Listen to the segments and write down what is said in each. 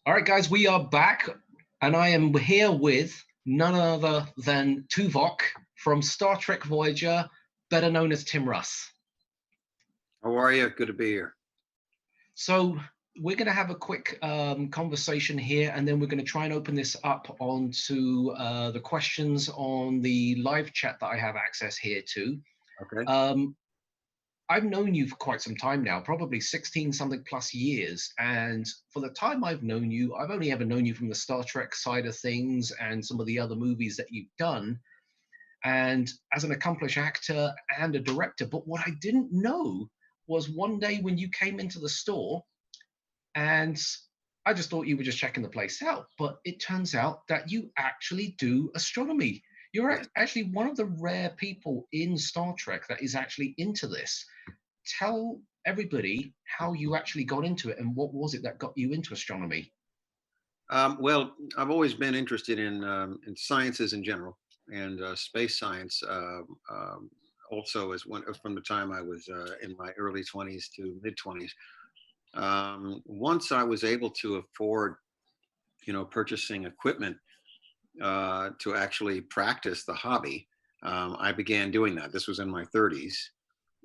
All right, guys, we are back, and I am here with none other than Tuvok from Star Trek Voyager, better known as Tim Russ. How are you? Good to be here. So we're going to have a quick conversation here, and then we're going to try and open this up onto the questions on the live chat that I have access here to. Okay. I've known you for quite some time now, probably 16 something plus years. And for the time I've known you, I've only ever known you from the Star Trek side of things and some of the other movies that you've done, and as an accomplished actor and a director. But what I didn't know was one day when you came into the store, and I just thought you were just checking the place out, but it turns out that you actually do astronomy. You're Yes. actually one of the rare people in Star Trek that is actually into this. Tell everybody how you actually got into it and what was it that got you into astronomy. Well, I've always been interested in sciences in general and space science. Also, from the time I was in my early 20s to mid 20s. Once I was able to afford, purchasing equipment to actually practice the hobby, I began doing that. This was in my 30s.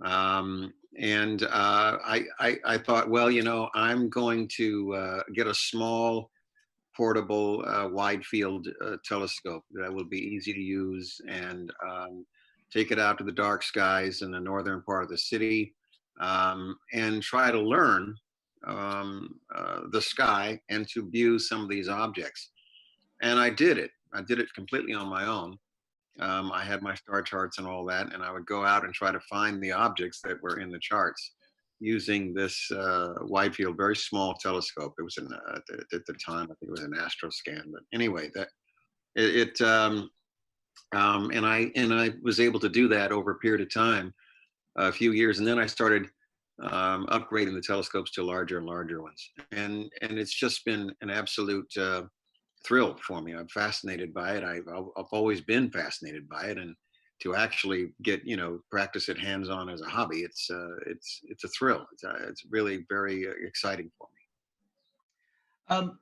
And I thought, well, I'm going to get a small portable wide field telescope that will be easy to use, and take it out to the dark skies in the northern part of the city, and try to learn the sky and to view some of these objects. And I did it. I did it completely on my own. I had my star charts and all that, and I would go out and try to find the objects that were in the charts using this wide field, very small telescope. It was at the time, I think it was an Astro scan. But anyway, that it and I was able to do that over a period of time, a few years, and then I started upgrading the telescopes to larger and larger ones, and it's just been an absolute thrill for me. I'm fascinated by it. I've always been fascinated by it, and to actually get practice it hands on as a hobby, it's a thrill. It's really very exciting for me. Um,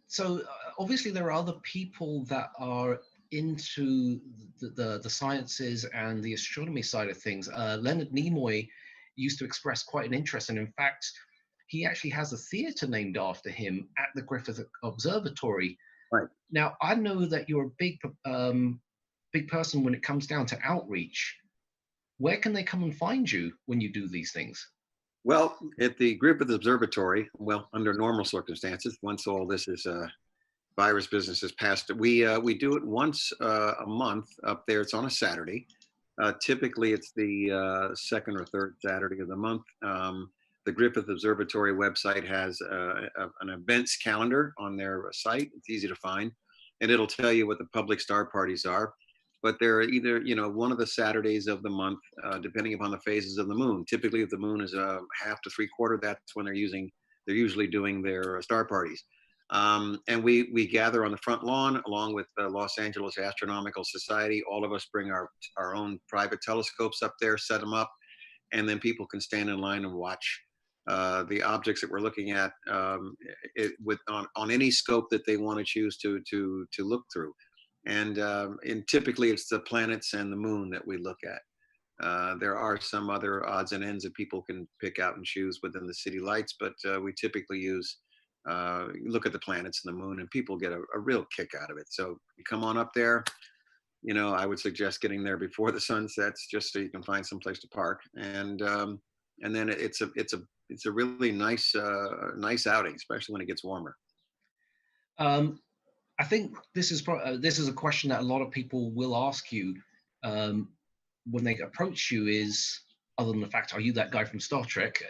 so obviously there are other people that are into the sciences and the astronomy side of things. Leonard Nimoy used to express quite an interest, and in fact, he actually has a theater named after him at the Griffith Observatory. Right. Now, I know that you're a big person when it comes down to outreach. Where can they come and find you when you do these things? Well, at the Griffith Observatory, well, under normal circumstances, once all this is virus business has passed, we do it once a month up there. It's on a Saturday. Typically, it's the second or third Saturday of the month. The Griffith Observatory website has an events calendar on their site. It's easy to find, and it'll tell you what the public star parties are. But they're either, one of the Saturdays of the month, depending upon the phases of the moon. Typically, if the moon is half to three quarter, that's when they're usually doing their star parties. And we gather on the front lawn along with the Los Angeles Astronomical Society. All of us bring our own private telescopes up there, set them up, and then people can stand in line and watch the objects that we're looking at on any scope that they want to choose to look through. And typically it's the planets and the moon that we look at. There are some other odds and ends that people can pick out and choose within the city lights, but we typically look at the planets and the moon, and people get a real kick out of it. So you come on up there. I would suggest getting there before the sun sets, just so you can find some place to park. And then it's a really nice outing, especially when it gets warmer. I think this is a question that a lot of people will ask you when they approach you. Is, other than the fact, are you that guy from Star Trek?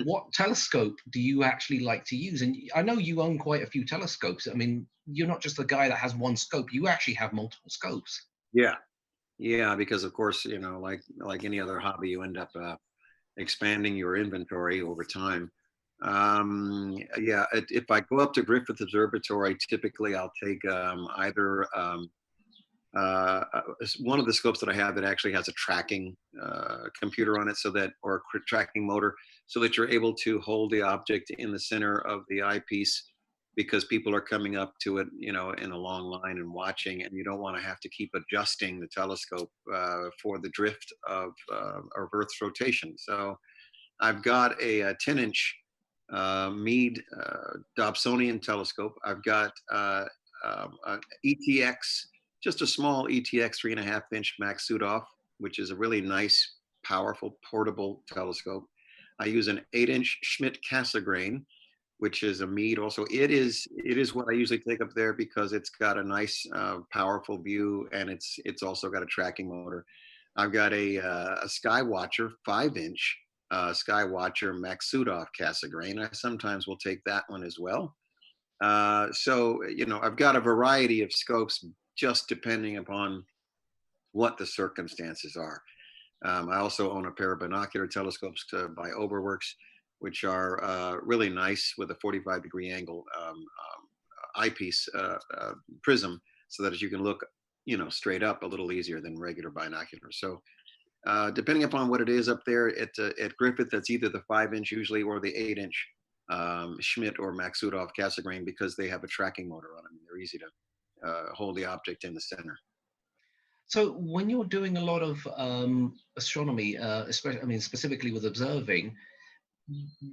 What telescope do you actually like to use? And I know you own quite a few telescopes. I mean, you're not just the guy that has one scope. You actually have multiple scopes. Yeah, because of course, like any other hobby, you end up expanding your inventory over time. Yeah, if I go up to Griffith Observatory, typically I'll take either one of the scopes that I have that actually has a tracking computer on it, or tracking motor, so that you're able to hold the object in the center of the eyepiece because people are coming up to it, in a long line and watching, and you don't want to have to keep adjusting the telescope for the drift of Earth's rotation. So I've got a 10-inch Meade Dobsonian telescope. I've got an ETX, just a small ETX 3.5-inch Maksudov, which is a really nice, powerful, portable telescope. I use an 8-inch Schmidt Cassegrain, which is a Meade also. It is what I usually take up there because it's got a nice, powerful view, and it's also got a tracking motor. I've got a Skywatcher 5-inch Skywatcher Maksudov Cassegrain. I sometimes will take that one as well. So I've got a variety of scopes, just depending upon what the circumstances are. I also own a pair of binocular telescopes by Oberworks, which are really nice, with a 45-degree angle eyepiece prism, so that you can look straight up a little easier than regular binoculars. So depending upon what it is up there at Griffith, that's either the 5-inch usually or the 8-inch Schmidt or Maksudov Cassegrain, because they have a tracking motor on them. They're easy to hold the object in the center. So when you're doing a lot of astronomy, especially, I mean, specifically with observing,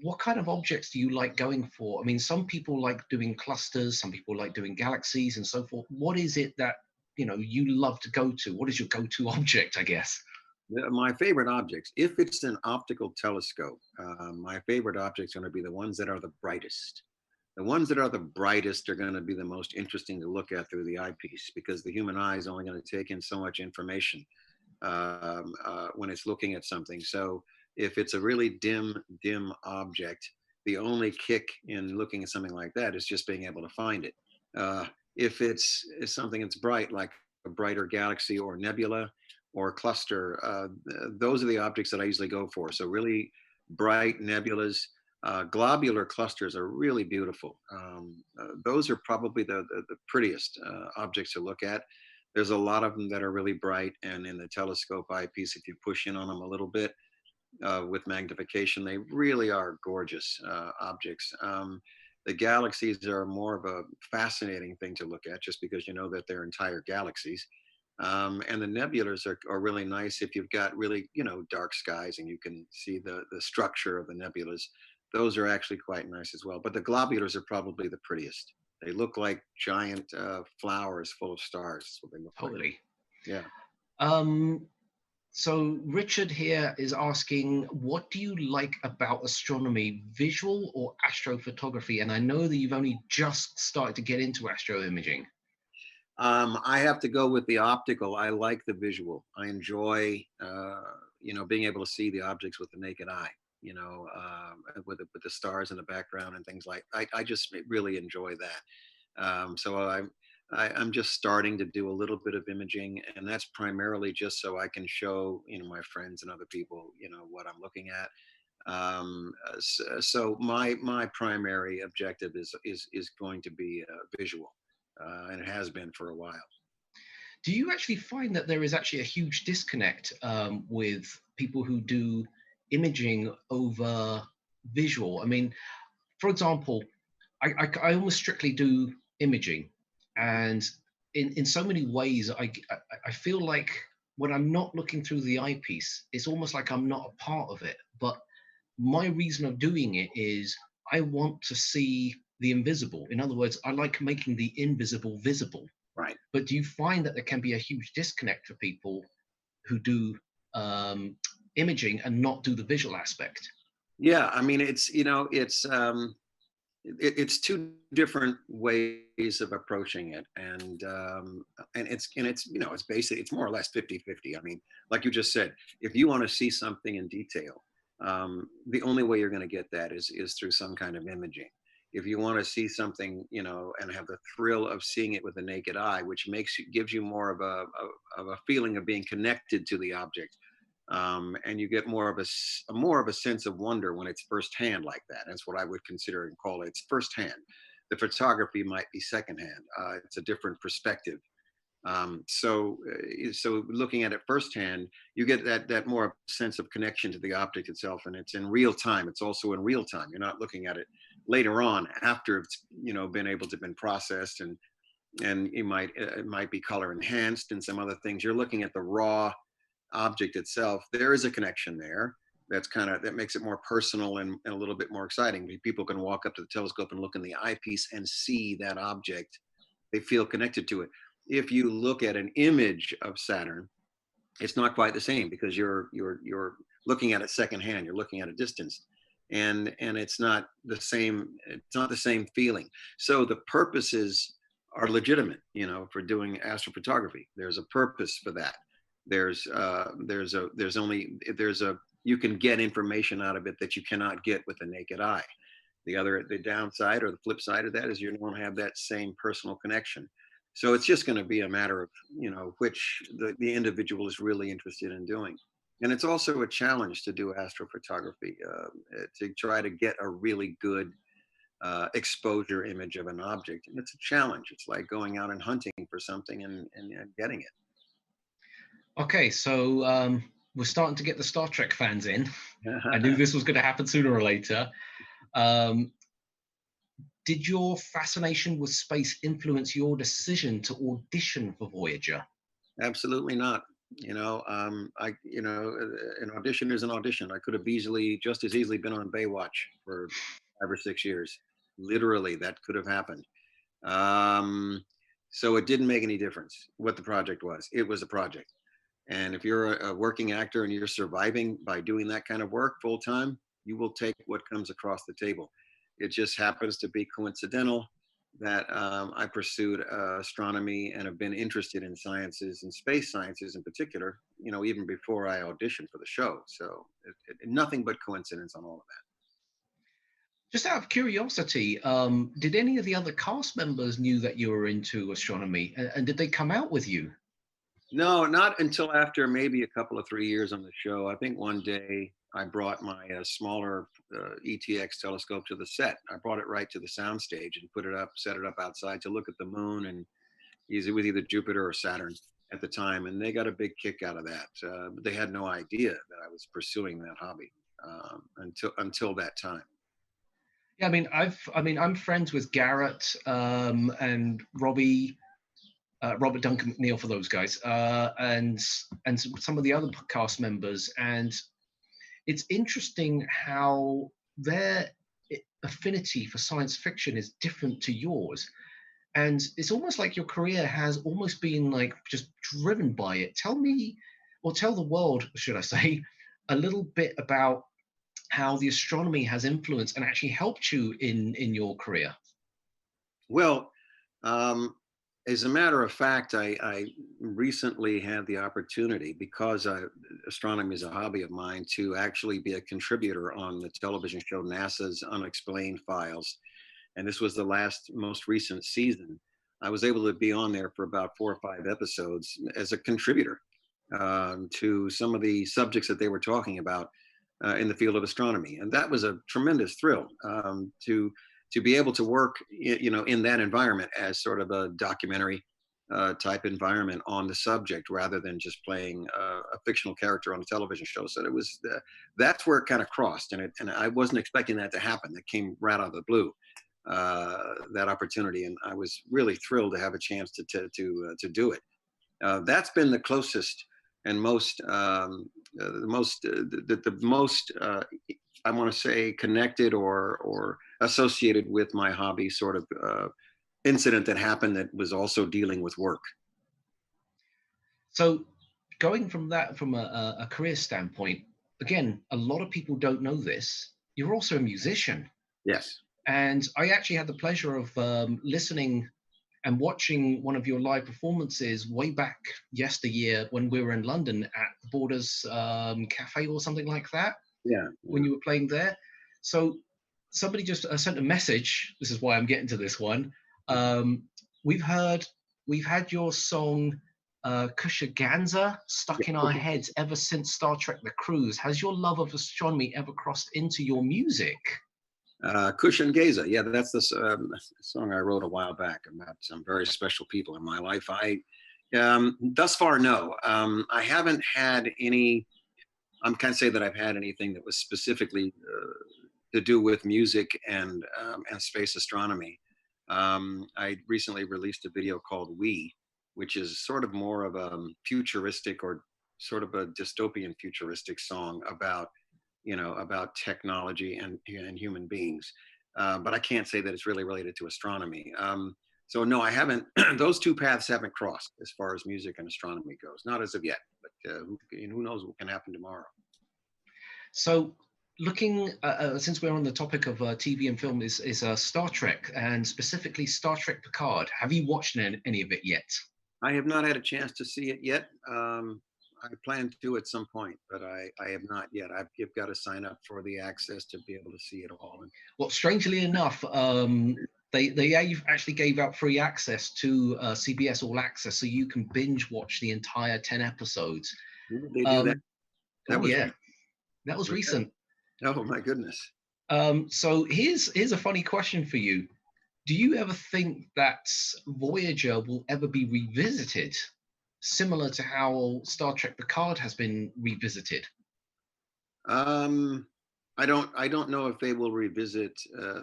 what kind of objects do you like going for? I mean, some people like doing clusters, some people like doing galaxies and so forth. What is it that, you love to go to? What is your go-to object, I guess? My favorite objects, if it's an optical telescope, my favorite objects are going to be the ones that are the brightest. The ones that are the brightest are going to be the most interesting to look at through the eyepiece, because the human eye is only going to take in so much information when it's looking at something. So if it's a really dim object, the only kick in looking at something like that is just being able to find it. If it's something that's bright, like a brighter galaxy or nebula or cluster, those are the objects that I usually go for. So really bright nebulas. Globular clusters are really beautiful. Those are probably the prettiest objects to look at. There's a lot of them that are really bright, and in the telescope eyepiece, if you push in on them a little bit with magnification, they really are gorgeous objects. The galaxies are more of a fascinating thing to look at, just because you know that they're entire galaxies. And the nebulas are really nice if you've got really, dark skies and you can see the structure of the nebulas. Those are actually quite nice as well. But the globulars are probably the prettiest. They look like giant flowers full of stars. That's what they look like. Totally. Yeah. So Richard here is asking, what do you like about astronomy, visual or astrophotography? And I know that you've only just started to get into astro imaging. I have to go with the optical. I like the visual. I enjoy, being able to see the objects with the naked eye. With the stars in the background and things like. I just really enjoy that. So I'm just starting to do a little bit of imaging, and that's primarily just so I can show my friends and other people what I'm looking at. So my primary objective is going to be visual. And it has been for a while. Do you actually find that there is actually a huge disconnect with people who do imaging over visual? I mean, for example, I almost strictly do imaging, and in so many ways, I feel like when I'm not looking through the eyepiece, it's almost like I'm not a part of it. But my reason of doing it is I want to see the invisible. In other words, I like making the invisible visible. Right. But do you find that there can be a huge disconnect for people who do imaging and not do the visual aspect? Yeah, I mean, it's two different ways of approaching it, and it's basically, it's more or less 50-50. I mean, like you just said, if you want to see something in detail, the only way you're going to get that is through some kind of imaging. If you want to see something, and have the thrill of seeing it with the naked eye, which gives you more of a feeling of being connected to the object, and you get more of a sense of wonder when it's firsthand like that. That's what I would consider and call it. It's firsthand. The photography might be secondhand. It's a different perspective. So looking at it firsthand, you get that more sense of connection to the object itself, and it's in real time. It's also in real time. You're not looking at it later on after it's been able to been processed, and it might be color enhanced and some other things. You're looking at the raw object itself. There is a connection there that makes it more personal and a little bit more exciting. People can walk up to the telescope and look in the eyepiece and see that object. They feel connected to it. If you look at an image of Saturn, it's not quite the same, because you're looking at it secondhand. You're looking at a distance, and it's not the same. It's not the same feeling. So the purposes are legitimate, for doing astrophotography. There's a purpose for that. You can get information out of it that you cannot get with the naked eye. The downside or the flip side of that is you don't have that same personal connection. So it's just going to be a matter of, which the individual is really interested in doing. And it's also a challenge to do astrophotography, to try to get a really good exposure image of an object. And it's a challenge. It's like going out and hunting for something and getting it. Okay, so we're starting to get the Star Trek fans in. I knew this was going to happen sooner or later. Did your fascination with space influence your decision to audition for Voyager? Absolutely not. An audition is an audition. I could have just as easily been on Baywatch for 5 or 6 years. Literally, that could have happened. So it didn't make any difference what the project was. It was a project. And if you're a working actor and you're surviving by doing that kind of work full time, you will take what comes across the table. It just happens to be coincidental that I pursued astronomy and have been interested in sciences and space sciences in particular, even before I auditioned for the show. So nothing but coincidence on all of that. Just out of curiosity, did any of the other cast members knew that you were into astronomy, and did they come out with you? No, not until after maybe a couple of 3 years on the show. I think one day I brought my smaller ETX telescope to the set. I brought it right to the soundstage and set it up outside to look at the moon, and it was either Jupiter or Saturn at the time, and they got a big kick out of that. But they had no idea that I was pursuing that hobby until that time. Yeah, I'm friends with Garrett and Robbie. Robert Duncan McNeil, for those guys, and some of the other cast members, and it's interesting how their affinity for science fiction is different to yours, and it's almost like your career has almost been like just driven by it. Tell me, or tell the world, should I say, a little bit about how the astronomy has influenced and actually helped you in your career. Well, as a matter of fact, I recently had the opportunity, because astronomy is a hobby of mine, to actually be a contributor on the television show NASA's Unexplained Files. And this was the most recent season. I was able to be on there for about 4 or 5 episodes as a contributor to some of the subjects that they were talking about in the field of astronomy. And that was a tremendous thrill to be able to work, in that environment as sort of a documentary type environment on the subject, rather than just playing a fictional character on a television show. So that's where it kind of crossed, and I wasn't expecting that to happen. That came right out of the blue, that opportunity, and I was really thrilled to have a chance to do it. That's been the closest and most I want to say connected or associated with my hobby sort of incident that happened that was also dealing with work. So going from that, from a career standpoint, again, a lot of people don't know this. You're also a musician. Yes. And I actually had the pleasure of listening and watching one of your live performances way back yesteryear when we were in London at the Borders Cafe or something like that. Yeah. When you were playing there. So somebody just sent a message. This is why I'm getting to this one. We've had your song Kushaganza stuck in our heads ever since Star Trek The Cruise. Has your love of astronomy ever crossed into your music? Kushaganza, yeah, that's the song I wrote a while back about some very special people in my life. Thus far, no. I haven't had any. I can't say that I've had anything that was specifically to do with music and space astronomy. I recently released a video called We, which is sort of more of a futuristic or sort of a dystopian futuristic song about, about technology and human beings. But I can't say that it's really related to astronomy. So no, I haven't. Those two paths haven't crossed as far as music and astronomy goes, not as of yet. But who knows what can happen tomorrow? So, looking since we're on the topic of TV and film, is Star Trek, and specifically Star Trek Picard. Have you watched any of it yet? I have not had a chance to see it yet. I plan to at some point, but I have not yet. You've got to sign up for the access to be able to see it all. Well, strangely enough, they actually gave out free access to CBS All Access, so you can binge watch the entire 10 episodes. When did they do that? That Oh was yeah, that was recent. Oh my goodness. So here's a funny question for you. Do you ever think that Voyager will ever be revisited, similar to how Star Trek Picard has been revisited? Um, I don't know if they will revisit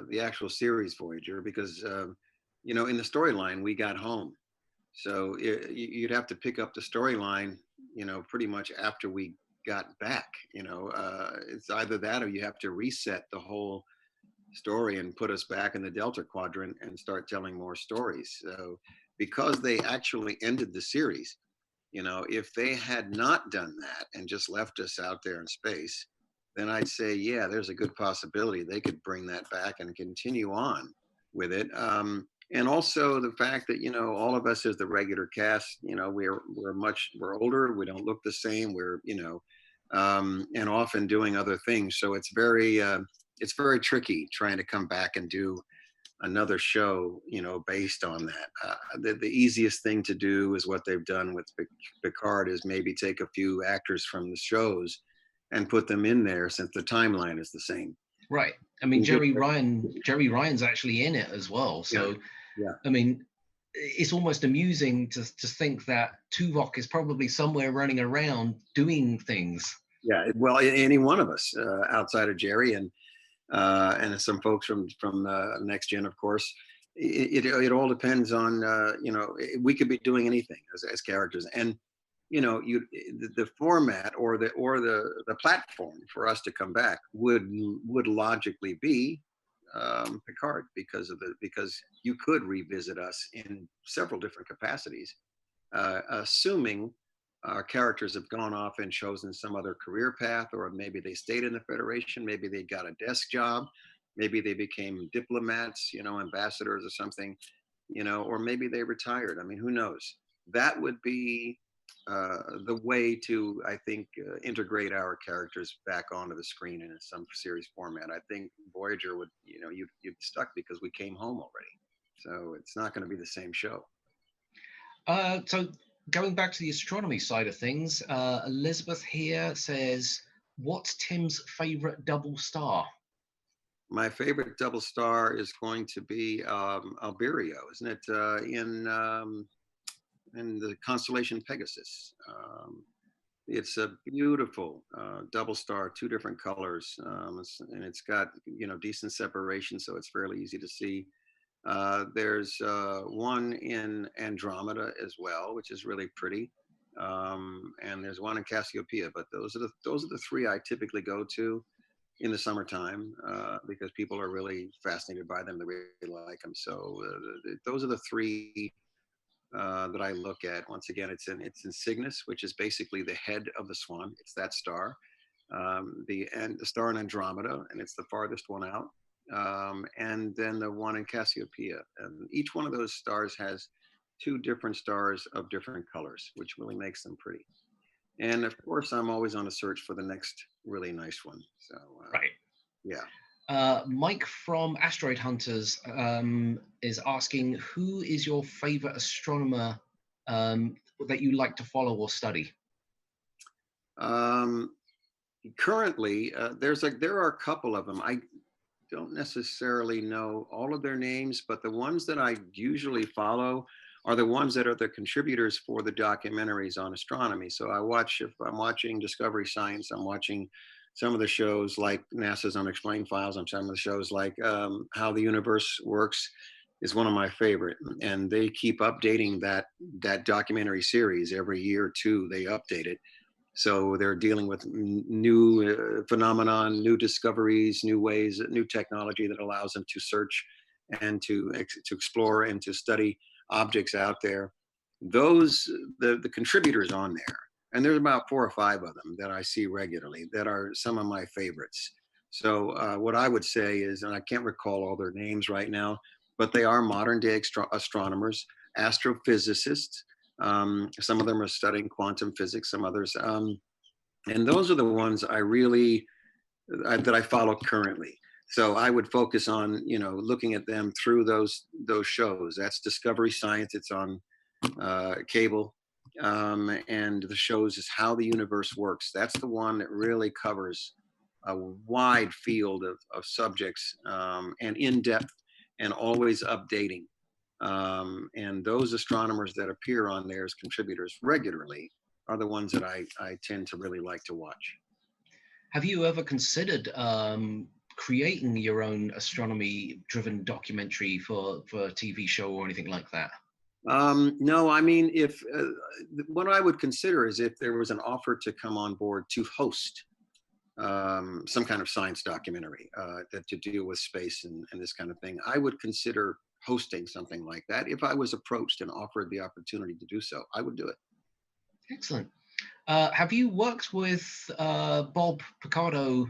the actual series Voyager because in the storyline we got home, so you'd have to pick up the storyline, pretty much after we got back. It's either that or you have to reset the whole story and put us back in the Delta Quadrant and start telling more stories. So because they actually ended the series, if they had not done that and just left us out there in space, then I'd say, yeah, there's a good possibility they could bring that back and continue on with it. And also the fact that, all of us as the regular cast, we're older, we don't look the same, and often doing other things. So it's very tricky trying to come back and do another show, based on that. The easiest thing to do is what they've done with Picard is maybe take a few actors from the shows and put them in there since the timeline is the same. Right. I mean, Jerry Ryan's actually in it as well. So, yeah. I mean, it's almost amusing to think that Tuvok is probably somewhere running around doing things. Yeah. Well, any one of us outside of Jerry and some folks from Next Gen, of course. It all depends on we could be doing anything as characters, and the format or the platform for us to come back would logically be Picard because you could revisit us in several different capacities, assuming our characters have gone off and chosen some other career path, or maybe they stayed in the Federation, maybe they got a desk job, maybe they became diplomats, ambassadors or something, or maybe they retired. I mean, who knows? That would be the way to, I think, integrate our characters back onto the screen in some series format. I think Voyager would, you'd stuck because we came home already. So it's not going to be the same show. So going back to the astronomy side of things, Elizabeth here says, what's Tim's favorite double star? My favorite double star is going to be Alberio, isn't it? In the constellation Pegasus. It's a beautiful double star, two different colors, and it's got decent separation, so it's fairly easy to see. There's one in Andromeda as well, which is really pretty, and there's one in Cassiopeia. But those are the three I typically go to in the summertime because people are really fascinated by them. They really like them. So those are the three that I look at. Once again, it's in Cygnus, which is basically the head of the swan. It's that star. The star in Andromeda, and it's the farthest one out. And then the one in Cassiopeia. And each one of those stars has two different stars of different colors, which really makes them pretty. And of course, I'm always on a search for the next really nice one. So, right. Yeah. Mike from Asteroid Hunters is asking, who is your favorite astronomer that you like to follow or study? Currently, there are a couple of them. I don't necessarily know all of their names, but the ones that I usually follow are the ones that are the contributors for the documentaries on astronomy. So if I'm watching Discovery Science, I'm watching some of the shows like NASA's Unexplained Files, on some of the shows like How the Universe Works. is one of my favorite, and they keep updating that documentary series every year or two. They update it, so they're dealing with new phenomenon, new discoveries, new ways, new technology that allows them to search and to explore and to study objects out there. Those the contributors on there, and there's about 4 or 5 of them that I see regularly that are some of my favorites. So what I would say is, and I can't recall all their names right now, but they are modern day astronomers, astrophysicists. Some of them are studying quantum physics, some others. And those are the ones I really, that I follow currently. So I would focus on, looking at them through those shows. That's Discovery Science. It's on cable. And the shows is How the Universe Works. That's the one that really covers a wide field of subjects, and in depth and always updating. And those astronomers that appear on there as contributors regularly are the ones that I tend to really like to watch. Have you ever considered creating your own astronomy-driven documentary for a TV show or anything like that? No, I mean, if what I would consider is if there was an offer to come on board to host some kind of science documentary that to deal with space and this kind of thing, I would consider hosting something like that. If I was approached and offered the opportunity to do so, I would do it. Excellent. Have you worked with Bob Picardo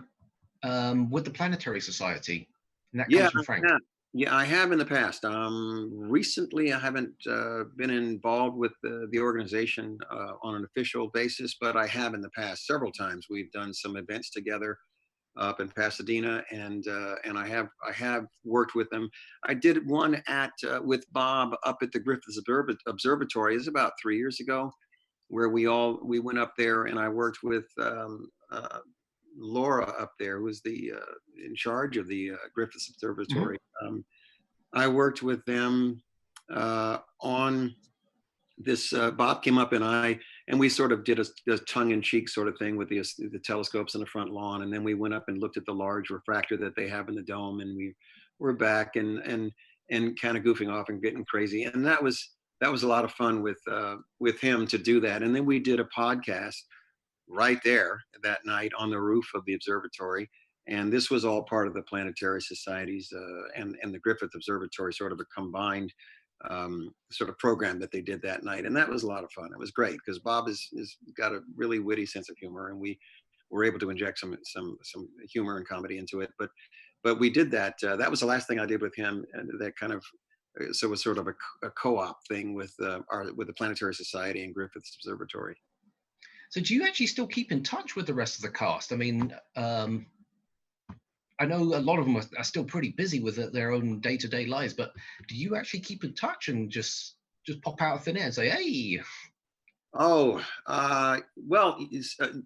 with the Planetary Society? And that Yeah, comes from Frank. yeah, I have in the past. Recently, I haven't been involved with the organization on an official basis, but I have in the past several times. We've done some events together up in Pasadena, and I have worked with them. I did one with Bob up at the Griffith Observatory. It was about 3 years ago, where we went up there, and I worked with Laura up there, who was the in charge of the Griffith Observatory. I worked with them on this. Bob came up and we sort of did a tongue-in-cheek sort of thing with the telescopes in the front lawn, and then we went up and looked at the large refractor that they have in the dome, and we were back and kind of goofing off and getting crazy, and that was a lot of fun with him to do that. And then we did a podcast right there that night on the roof of the observatory. And this was all part of the Planetary Society's and the Griffith Observatory, sort of a combined sort of program that they did that night. And that was a lot of fun. It was great because Bob is got a really witty sense of humor, and we were able to inject some humor and comedy into it. But we did that. That was the last thing I did with him, and that kind of so it was sort of a co-op thing with the Planetary Society and Griffith Observatory. So do you actually still keep in touch with the rest of the cast? I mean, I know a lot of them are still pretty busy with their own day-to-day lives, but do you actually keep in touch and just pop out of thin air and say, hey? Oh, well,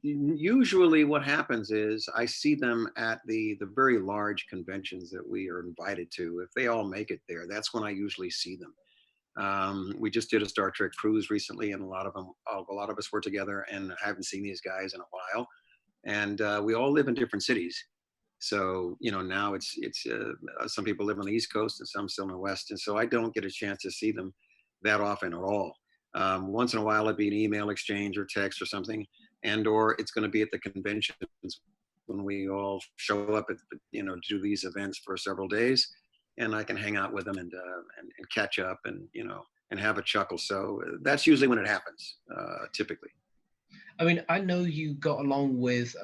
usually what happens is I see them at the very large conventions that we are invited to. If they all make it there, that's when I usually see them. We just did a Star Trek cruise recently, and a lot of us were together, and I haven't seen these guys in a while. And we all live in different cities. So, now it's some people live on the East Coast and some still in the West. And so I don't get a chance to see them that often at all. Once in a while, it'd be an email exchange or text or something, or it's going to be at the conventions when we all show up at, do these events for several days, and I can hang out with them and catch up and have a chuckle. So that's usually when it happens, typically. I mean, I know you got along with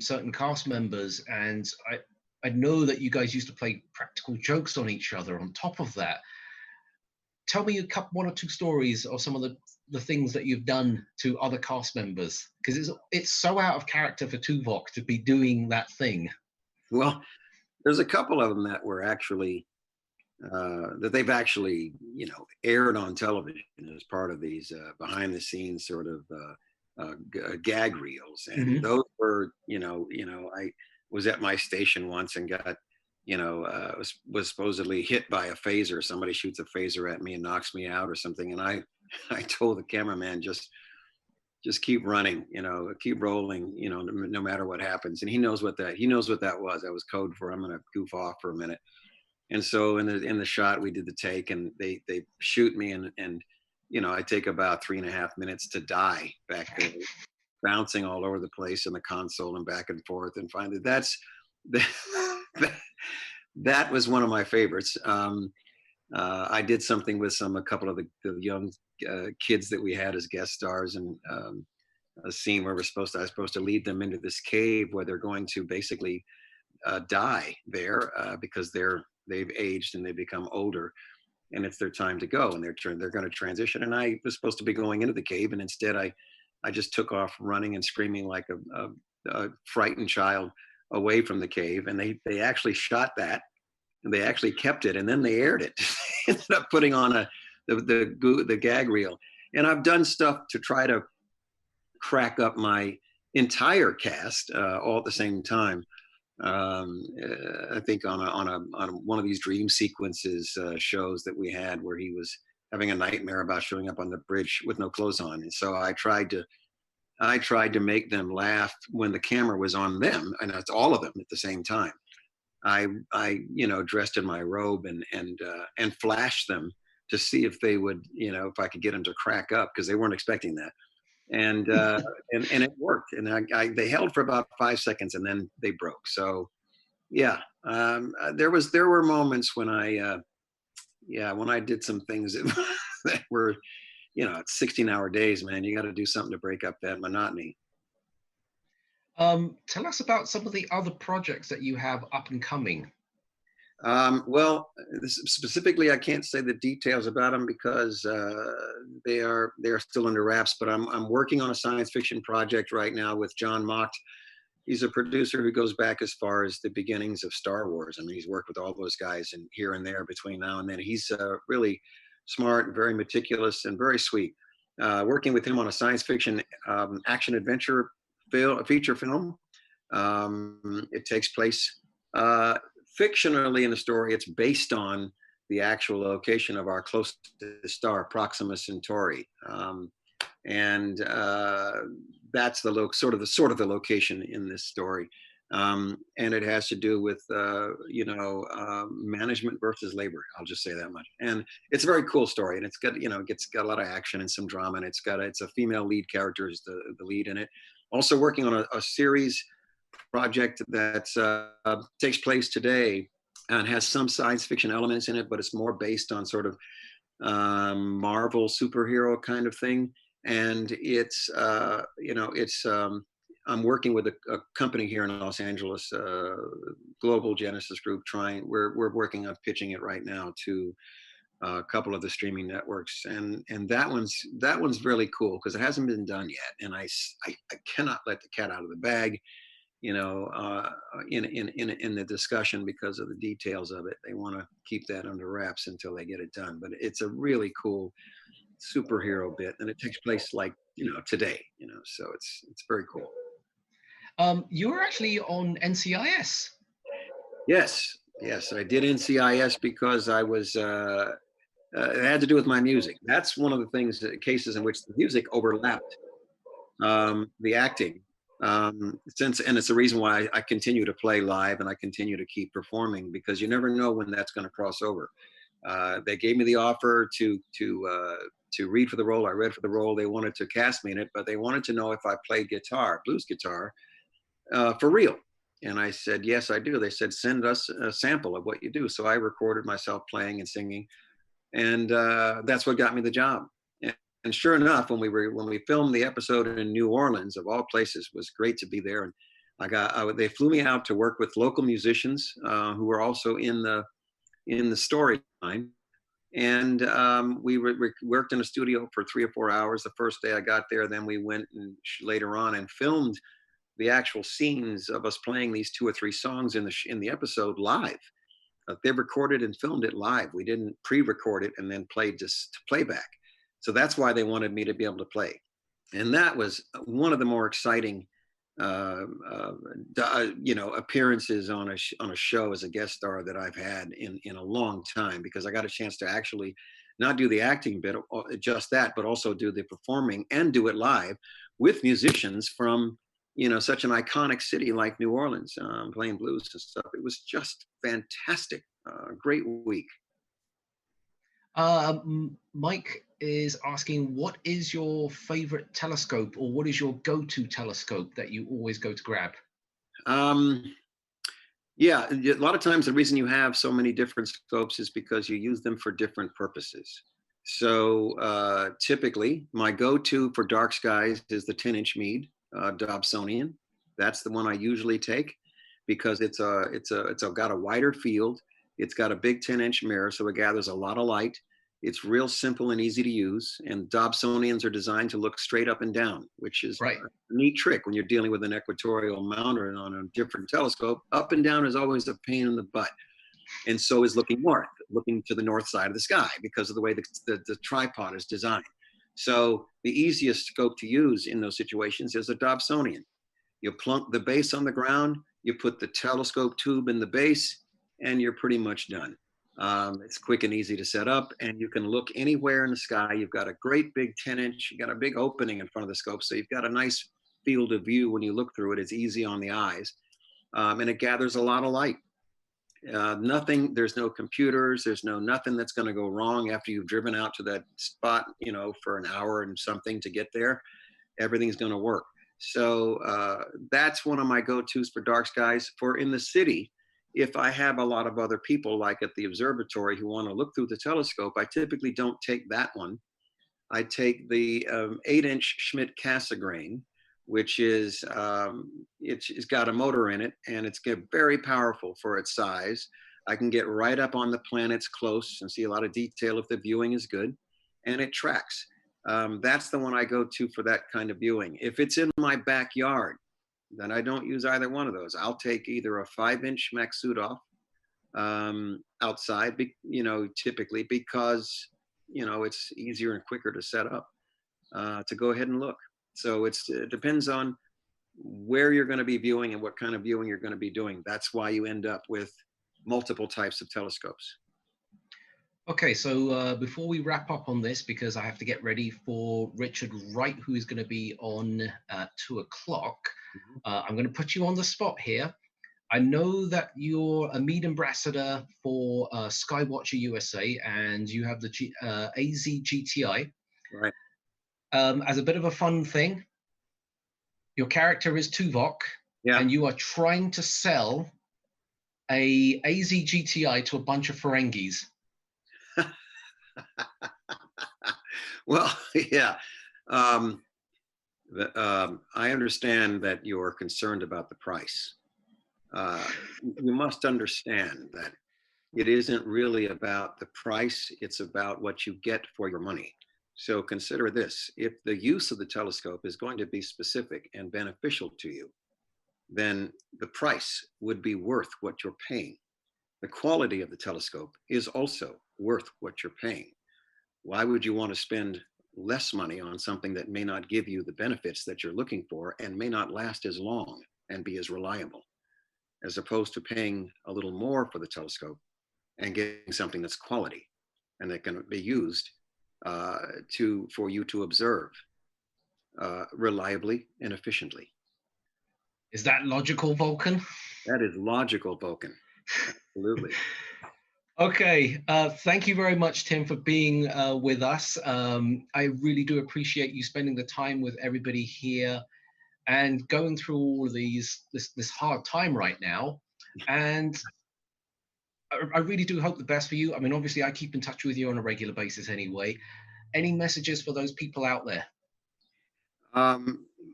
certain cast members, and I know that you guys used to play practical jokes on each other on top of that. Tell me one or two stories of some of the things that you've done to other cast members, because it's so out of character for Tuvok to be doing that thing. Well, there's a couple of them that were actually that they've actually aired on television as part of these behind the scenes sort of gag reels, and those were I was at my station once and got was supposedly hit by a phaser. Somebody shoots a phaser at me and knocks me out or something, and I told the cameraman just keep running, keep rolling, no matter what happens. And he knows what that was. That was code for I'm gonna goof off for a minute. And so in the shot we did the take, and they shoot me, and I take about 3.5 minutes to die back there, bouncing all over the place in the console and back and forth, and finally that, that was one of my favorites. I did something with a couple of the young kids that we had as guest stars, and a scene where I was supposed to lead them into this cave where they're going to basically die there because they've aged and they become older, and it's their time to go, and they're going to transition. And I was supposed to be going into the cave, and instead I just took off running and screaming like a frightened child away from the cave. And they actually shot that, and they actually kept it, and then they aired it. Ended up putting on the gag reel. And I've done stuff to try to crack up my entire cast all at the same time. I think on one of these dream sequences shows that we had, where he was having a nightmare about showing up on the bridge with no clothes on, and so I tried to make them laugh when the camera was on them, and it's all of them at the same time. I dressed in my robe and flashed them to see if they would, if I could get them to crack up, because they weren't expecting that. And and it worked, and they held for about 5 seconds, and then they broke. So yeah, there were moments when I did some things that were, it's 16-hour days, man. You got to do something to break up that monotony. Tell us about some of the other projects that you have up and coming. Well, specifically, I can't say the details about them because they are still under wraps. But I'm working on a science fiction project right now with John Mott. He's a producer who goes back as far as the beginnings of Star Wars. I mean, he's worked with all those guys and here and there between now and then. He's really smart and very meticulous and very sweet. Working with him on a science fiction action adventure feature film. It takes place fictionally in the story. It's based on the actual location of our closest star, Proxima Centauri, and that's sort of the location in this story. And it has to do with management versus labor. I'll just say that much. And it's a very cool story, and it's got it's got a lot of action and some drama, and it's a female lead character is the lead in it. Also working on a series project that takes place today and has some science fiction elements in it, but it's more based on sort of Marvel superhero kind of thing. And it's I'm working with a company here in Los Angeles, Global Genesis Group. We're working on pitching it right now to a couple of the streaming networks, and that one's really cool because it hasn't been done yet, and I cannot let the cat out of the bag, in the discussion because of the details of it. They want to keep that under wraps until they get it done, but it's a really cool superhero bit, and it takes place today, so it's very cool. You were actually on NCIS. Yes, I did NCIS because I was it had to do with my music. That's one of the cases in which the music overlapped the acting. And it's the reason why I continue to play live and I continue to keep performing, because you never know when that's going to cross over. They gave me the offer to read for the role. I read for the role. They wanted to cast me in it, but they wanted to know if I played guitar, blues guitar, for real. And I said, yes, I do. They said, send us a sample of what you do. So I recorded myself playing and singing, and that's what got me the job. And sure enough, when we filmed the episode in New Orleans, of all places, it was great to be there. And they flew me out to work with local musicians who were also in the storyline. And we worked in a studio for 3 or 4 hours the first day I got there. Then we went and later on and filmed the actual scenes of us playing these 2 or 3 songs in the episode live. They recorded and filmed it live. We didn't pre-record it and then play just playback. So that's why they wanted me to be able to play. And that was one of the more exciting, appearances on a show as a guest star that I've had in a long time, because I got a chance to actually not do the acting bit, just that, but also do the performing and do it live with musicians from such an iconic city like New Orleans, playing blues and stuff. It was just fantastic. Great week. Mike is asking, what is your favorite telescope, or what is your go-to telescope that you always go to grab? Um, yeah, a lot of times the reason you have so many different scopes is because you use them for different purposes. So typically, my go-to for dark skies is the 10-inch Meade Dobsonian. That's the one I usually take because it's got a wider field. It's got a big 10-inch mirror, so it gathers a lot of light. It's real simple and easy to use. And Dobsonians are designed to look straight up and down, which is Right. a neat trick when you're dealing with an equatorial mount or on a different telescope. Up and down is always a pain in the butt. And so is looking north, looking to the north side of the sky because of the way the tripod is designed. So the easiest scope to use in those situations is a Dobsonian. You plunk the base on the ground, you put the telescope tube in the base, and you're pretty much done. It's quick and easy to set up, and you can look anywhere in the sky. You've got a great big 10-inch, you got a big opening in front of the scope, so you've got a nice field of view when you look through it. It's easy on the eyes, and it gathers a lot of light. There's no computers, there's nothing that's going to go wrong after you've driven out to that spot, for an hour and something to get there. Everything's going to work. So that's one of my go-tos for dark skies. For in the city, if I have a lot of other people like at the observatory who want to look through the telescope, I typically don't take that one. I take the 8-inch Schmidt Cassegrain, which is it's got a motor in it, and it's very powerful for its size. I can get right up on the planets close and see a lot of detail if the viewing is good, and it tracks. That's the one I go to for that kind of viewing. If it's in my backyard, then I don't use either one of those. I'll take either a 5-inch Maksutov outside, typically because it's easier and quicker to set up to go ahead and look. So it depends on where you're going to be viewing and what kind of viewing you're going to be doing. That's why you end up with multiple types of telescopes. Okay, so before we wrap up on this, because I have to get ready for Richard Wright, who is going to be on at 2:00, I'm going to put you on the spot here. I know that you're a Meade ambassador for Skywatcher USA, and you have the AZGTI. Right. As a bit of a fun thing, your character is Tuvok, Yeah. and you are trying to sell a AZGTI to a bunch of Ferengis. Well, yeah. I understand that you're concerned about the price. You must understand that it isn't really about the price, it's about what you get for your money. So consider this: if the use of the telescope is going to be specific and beneficial to you, then the price would be worth what you're paying. The quality of the telescope is also worth what you're paying. Why would you want to spend less money on something that may not give you the benefits that you're looking for and may not last as long and be as reliable, as opposed to paying a little more for the telescope and getting something that's quality and that can be used for you to observe reliably and efficiently? Is that logical, Vulcan? That is logical, Vulcan. Absolutely. Okay, thank you very much, Tim, for being with us. I really do appreciate you spending the time with everybody here and going through all of this hard time right now. And I really do hope the best for you. I mean, obviously, I keep in touch with you on a regular basis anyway. Any messages for those people out there?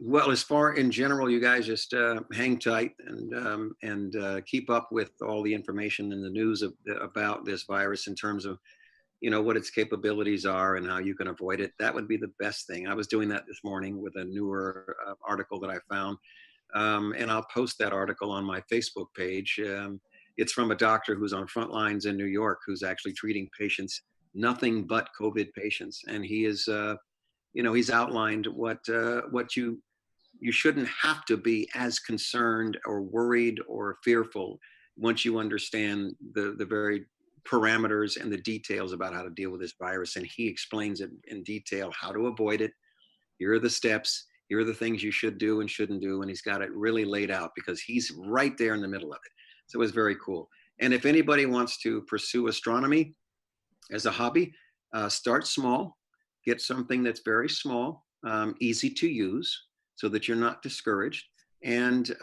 Well, as far in general, you guys just hang tight and keep up with all the information in the news about this virus in terms of, what its capabilities are and how you can avoid it. That would be the best thing. I was doing that this morning with a newer article that I found, and I'll post that article on my Facebook page. It's from a doctor who's on front lines in New York, who's actually treating patients, nothing but COVID patients, and he is. He's outlined what you shouldn't have to be as concerned or worried or fearful once you understand the very parameters and the details about how to deal with this virus. And he explains it in detail, how to avoid it. Here are the steps. Here are the things you should do and shouldn't do. And he's got it really laid out because he's right there in the middle of it. So it was very cool. And if anybody wants to pursue astronomy as a hobby, start small, get something that's very small, easy to use so that you're not discouraged, and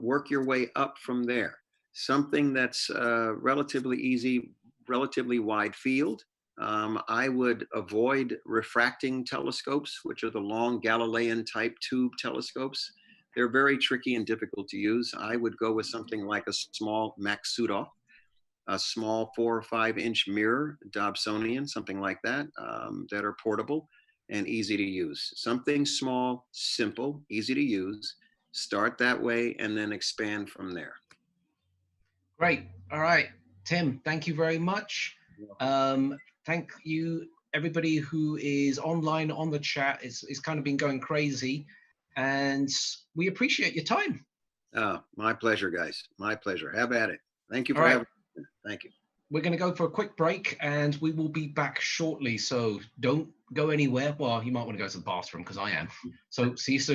work your way up from there. Something that's relatively easy, relatively wide field. I would avoid refracting telescopes, which are the long Galilean type tube telescopes. They're very tricky and difficult to use. I would go with something like a small Maksutoff, a small 4 or 5 inch mirror, Dobsonian, something like that, that are portable and easy to use. Something small, simple, easy to use. Start that way and then expand from there. Great. All right, Tim, thank you very much. Thank you, everybody who is online on the chat. It's kind of been going crazy, and we appreciate your time. My pleasure, guys. My pleasure. Have at it. Thank you for All right. having me. Thank you. We're going to go for a quick break, and we will be back shortly. So don't go anywhere. Well, you might want to go to the bathroom because I am. So see you soon.